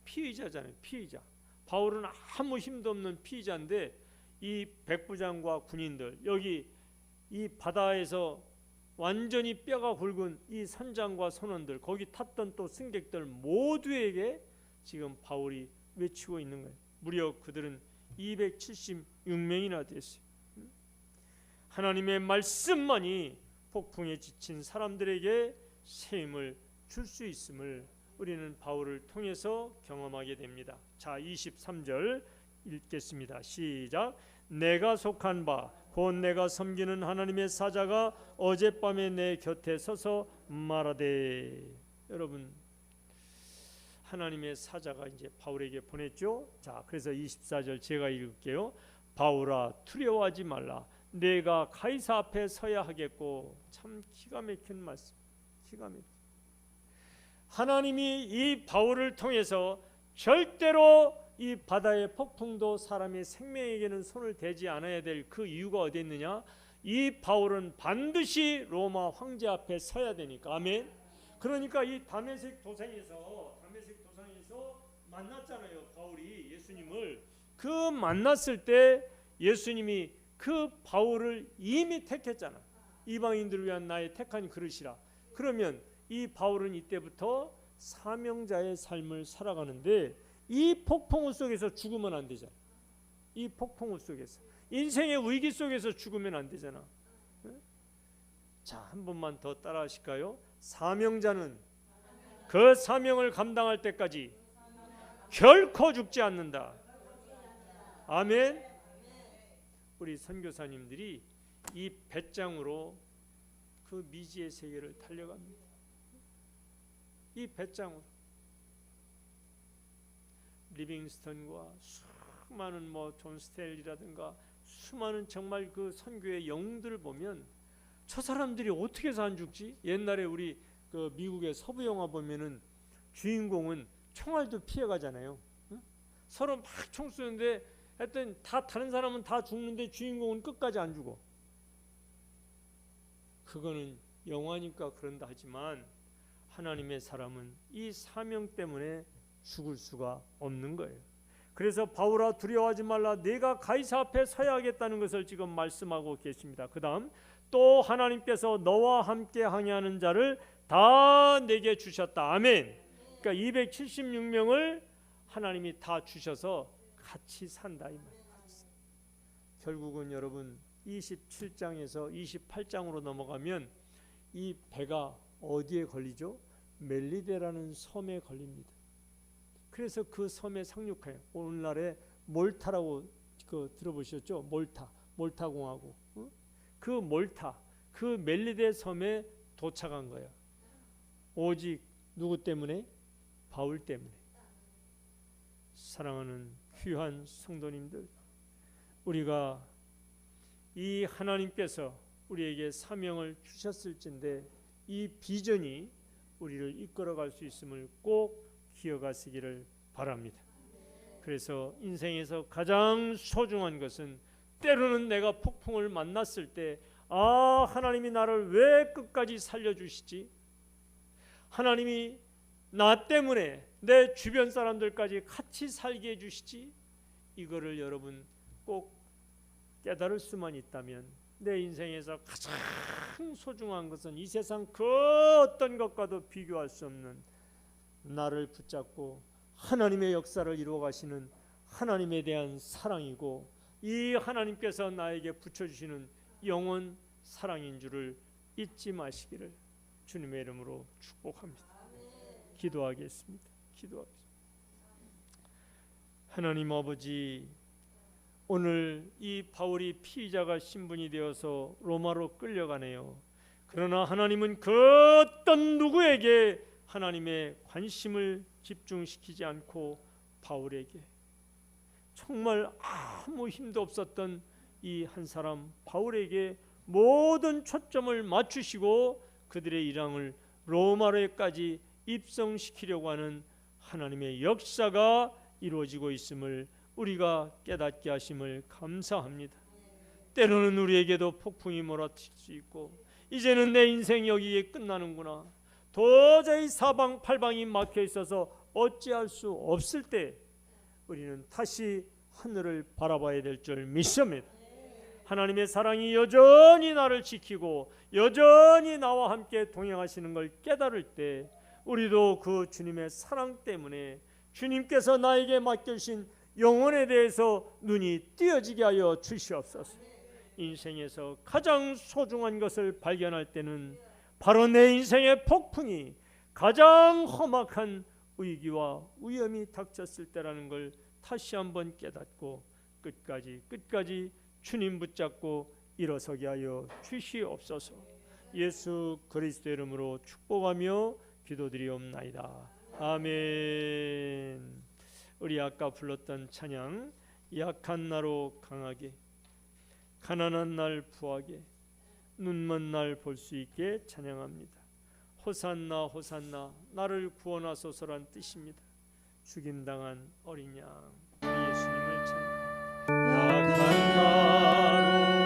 피의자잖아요. 피의자. 바울은 아무 힘도 없는 피의자인데 이 백부장과 군인들, 여기 이 바다에서 완전히 뼈가 굵은 이 선장과 선원들, 거기 탔던 또 승객들 모두에게 지금 바울이 외치고 있는 거예요. 무려 그들은 276명이나 됐어요. 하나님의 말씀만이 폭풍에 지친 사람들에게 새 힘을 줄 수 있음을 우리는 바울을 통해서 경험하게 됩니다. 자, 23절 읽겠습니다. 시작. 내가 속한 바 곧 내가 섬기는 하나님의 사자가 어젯밤에 내 곁에 서서 말하되. 여러분 하나님의 사자가 이제 바울에게 보냈죠. 자, 그래서 24절 제가 읽을게요. 바울아 두려워하지 말라. 내가 가이사 앞에 서야 하겠고. 참 기가 막힌 말씀. 기가 막힌. 하나님이 이 바울을 통해서 절대로 이 바다의 폭풍도 사람의 생명에게는 손을 대지 않아야 될 그 이유가 어디 있느냐? 이 바울은 반드시 로마 황제 앞에 서야 되니까. 아멘. 그러니까 이 다메섹 도상에서 만났잖아요. 바울이 예수님을. 그 만났을 때 예수님이 그 바울을 이미 택했잖아. 이방인들을 위한 나의 택한 그릇이라. 그러면 이 바울은 이때부터 사명자의 삶을 살아가는데 이 폭풍우 속에서 죽으면 안 되잖아. 이 폭풍우 속에서 인생의 위기 속에서 죽으면 안 되잖아. 자, 한 번만 더 따라 하실까요? 사명자는 그 사명을 감당할 때까지 결코 죽지 않는다. 아멘. 우리 선교사님들이 이 배짱으로 그 미지의 세계를 달려갑니다. 이 배짱으로 리빙스턴과 수많은 존 스텔리라든가 수많은 정말 그 선교의 영웅들을 보면 저 사람들이 어떻게 해서 안 죽지? 옛날에 우리 그 미국의 서부 영화 보면은 주인공은 총알도 피해가잖아요. 응? 서로 막 총 쏘는데 하여튼 다 다른 사람은 다 죽는데 주인공은 끝까지 안 죽어. 그거는 영화니까 그런다 하지만 하나님의 사람은 이 사명 때문에 죽을 수가 없는 거예요. 그래서 바울아 두려워하지 말라. 내가 가이사 앞에 서야 하겠다는 것을 지금 말씀하고 계십니다. 그 다음 또 하나님께서 너와 함께 항해하는 자를 다 내게 주셨다. 아멘. 그러니까 276명을 하나님이 다 주셔서 같이 산다 이 말이에요. 결국은 여러분 27장에서 28장으로 넘어가면 이 배가 어디에 걸리죠? 멜리데라는 섬에 걸립니다. 그래서 그 섬에 상륙해요. 오늘날에 몰타라고 들어보셨죠? 몰타 공화국. 그 몰타, 그 멜리데 섬에 도착한 거예요. 오직 누구 때문에? 바울 때문에. 사랑하는 귀한 성도님들, 우리가 이 하나님께서 우리에게 사명을 주셨을진데 이 비전이 우리를 이끌어갈 수 있음을 꼭 기억하시기를 바랍니다. 그래서 인생에서 가장 소중한 것은 때로는 내가 폭풍을 만났을 때 하나님이 나를 왜 끝까지 살려주시지? 하나님이 나 때문에 내 주변 사람들까지 같이 살게 해주시지? 이거를 여러분 꼭 깨달을 수만 있다면 내 인생에서 가장 소중한 것은 이 세상 그 어떤 것과도 비교할 수 없는 나를 붙잡고 하나님의 역사를 이루어 가시는 하나님에 대한 사랑이고 이 하나님께서 나에게 붙여주시는 영원 사랑인 줄을 잊지 마시기를 주님의 이름으로 축복합니다. 기도하겠습니다. 하나님 아버지, 오늘 이 바울이 피의자가 신분이 되어서 로마로 끌려가네요. 그러나 하나님은 그 어떤 누구에게 하나님의 관심을 집중시키지 않고 바울에게, 정말 아무 힘도 없었던 이 한 사람 바울에게 모든 초점을 맞추시고 그들의 일항을 로마로까지 입성시키려고 하는 하나님의 역사가 이루어지고 있음을 우리가 깨닫게 하심을 감사합니다. 때로는 우리에게도 폭풍이 몰아칠 수 있고 이제는 내 인생이 여기에 끝나는구나, 도저히 사방팔방이 막혀 있어서 어찌할 수 없을 때 우리는 다시 하늘을 바라봐야 될 줄 믿습니다. 하나님의 사랑이 여전히 나를 지키고 여전히 나와 함께 동행하시는 걸 깨달을 때 우리도 그 주님의 사랑 때문에 주님께서 나에게 맡겨주신 영혼에 대해서 눈이 띄어지게 하여 주시옵소서. 인생에서 가장 소중한 것을 발견할 때는 바로 내 인생의 폭풍이 가장 험악한 위기와 위험이 닥쳤을 때라는 걸 다시 한번 깨닫고 끝까지 주님 붙잡고 일어서게 하여 주시옵소서. 예수 그리스도의 이름으로 축복하며 기도드리옵나이다. 아멘. 우리 아까 불렀던 찬양 약한 나로 강하게, 가난한 날 부하게, 눈먼 날 볼 수 있게 찬양합니다. 호산나 호산나 나를 구원하소서란 뜻입니다. 죽임당한 어린 양 우리 예수님을 찬양합니다. 약한 나로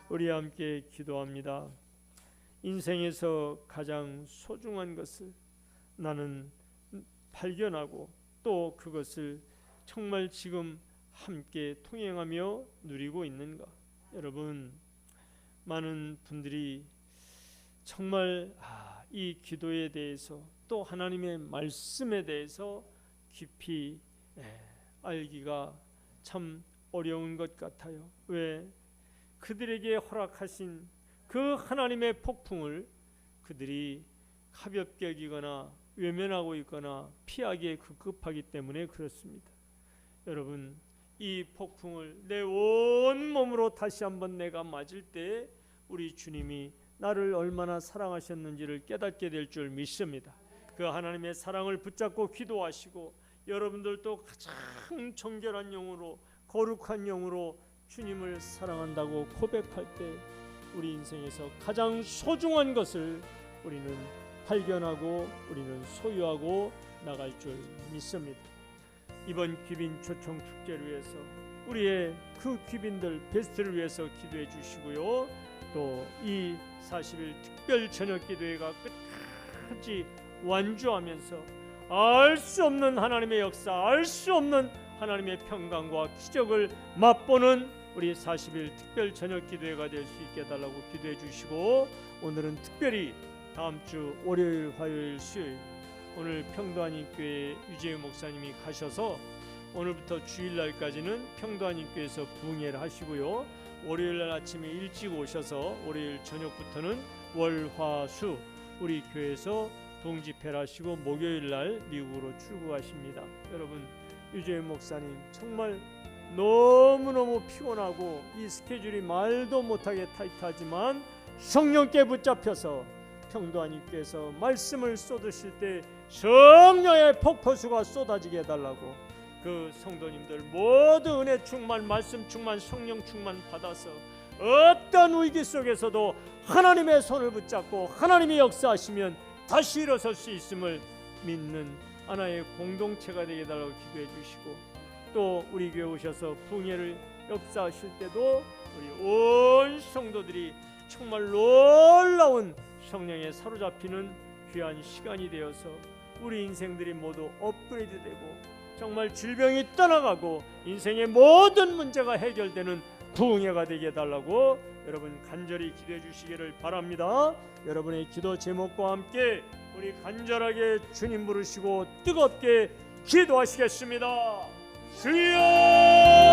우리 함께 기도합니다. 인생에서 가장 소중한 것을 나는 발견하고 또 그것을 정말 지금 함께 통행하며 누리고 있는가? 여러분, 많은 분들이 정말 이 기도에 대해서 또 하나님의 말씀에 대해서 깊이 알기가 참 어려운 것 같아요. 왜? 그들에게 허락하신 그 하나님의 폭풍을 그들이 가볍게 여기거나 외면하고 있거나 피하기에 급급하기 때문에 그렇습니다. 여러분, 이 폭풍을 내 온 몸으로 다시 한번 내가 맞을 때 우리 주님이 나를 얼마나 사랑하셨는지를 깨닫게 될 줄 믿습니다. 그 하나님의 사랑을 붙잡고 기도하시고 여러분들도 가장 정결한 영으로 거룩한 영으로 주님을 사랑한다고 고백할 때 우리 인생에서 가장 소중한 것을 우리는 발견하고 우리는 소유하고 나갈 줄 믿습니다. 이번 귀빈 초청 축제를 위해서 우리의 그 귀빈들 베스트를 위해서 기도해 주시고요. 또 이 40일 특별 저녁 기도회가 끝까지 완주하면서 알 수 없는 하나님의 역사, 알 수 없는 하나님의 평강과 기적을 맛보는 우리 40일 특별 저녁 기도회가 될 수 있게 해달라고 기도해 주시고, 오늘은 특별히 다음 주 월요일, 화요일, 수요일 오늘 평도한인교회 유재유 목사님이 가셔서 오늘부터 주일날까지는 평도한인교회에서 부흥회를 하시고요. 월요일날 아침에 일찍 오셔서 월요일 저녁부터는 월화수 우리 교회에서 동집회를 하시고 목요일날 미국으로 출국하십니다. 여러분, 유재유 목사님 정말 너무너무 피곤하고 이 스케줄이 말도 못하게 타이트하지만 성령께 붙잡혀서 평도한님께서 말씀을 쏟으실 때 성령의 폭포수가 쏟아지게 해달라고 그 성도님들 모두 은혜 충만, 말씀 충만, 성령 충만 받아서 어떤 위기 속에서도 하나님의 손을 붙잡고 하나님이 역사하시면 다시 일어설 수 있음을 믿는 하나의 공동체가 되게 해달라고 기도해 주시고, 또 우리 교회 오셔서 부흥회를 역사하실 때도 우리 온 성도들이 정말 놀라운 성령에 사로잡히는 귀한 시간이 되어서 우리 인생들이 모두 업그레이드되고 정말 질병이 떠나가고 인생의 모든 문제가 해결되는 부흥회가 되게 해달라고 여러분 간절히 기도해 주시기를 바랍니다. 여러분의 기도 제목과 함께 우리 간절하게 주님 부르시고 뜨겁게 기도하시겠습니다. 주여!